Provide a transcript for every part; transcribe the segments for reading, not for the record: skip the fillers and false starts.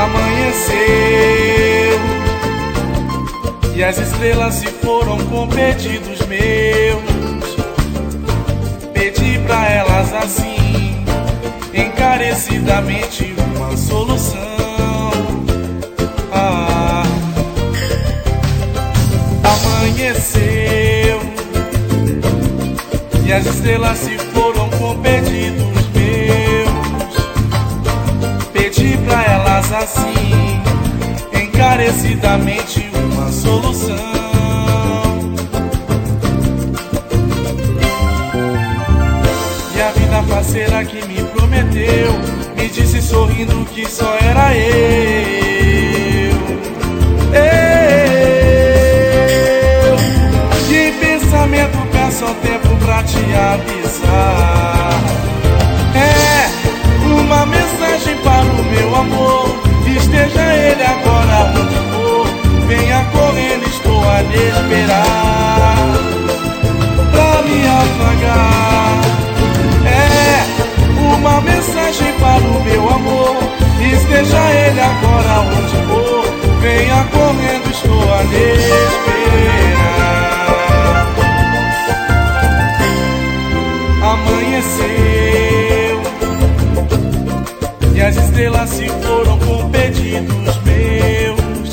Amanheceu e as estrelas se foram com pedidos meus. Pedi pra elas assim, encarecidamente, uma solução. Amanheceu e as estrelas se foram com pedidos meus. Pedi pra elas assim, encarecidamente, uma solução. E a vida parceira que me prometeu me disse sorrindo que só era eu. E em pensamento peço ao tempo pra te avisar. É uma mensagem para o meu amor. Esteja ele agora onde for, venha correndo, estou a lhe esperar pra me afagar. É uma mensagem para o meu amor. Esteja ele agora onde for, venha correndo, estou a lhe esperar. Amanheceu e as estrelas se foram com pedidos meus.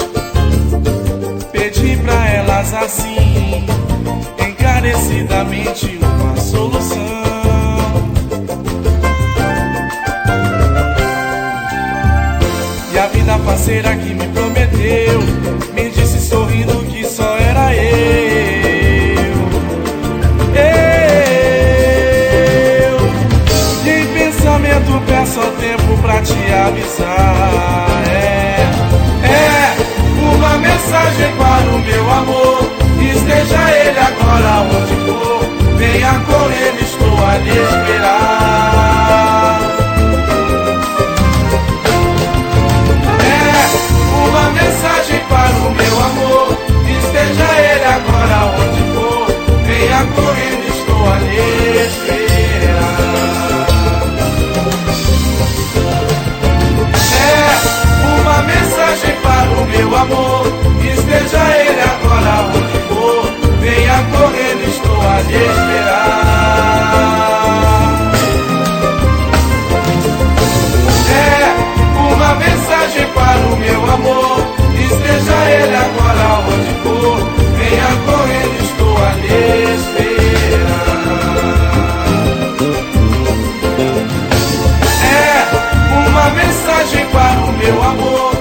Pedi pra elas assim, encarecidamente, uma solução. E a vida parceira que me prometeu me disse sorrindo que só era eu. E em pensamento peço ao tempo pra te avisar. É uma mensagem para o meu amor. Esteja ele agora onde for, venha correndo, estou a lhe esperar. É uma mensagem para o meu amor. Esteja ele agora onde for, venha correndo, estou a lhe esperar. Uma mensagem para o meu amor. Esteja ele agora onde for, venha correndo, estou a lhe esperar. É uma mensagem para o meu amor. Esteja ele agora onde for, venha correndo, estou a lhe esperar. É uma mensagem para o meu amor.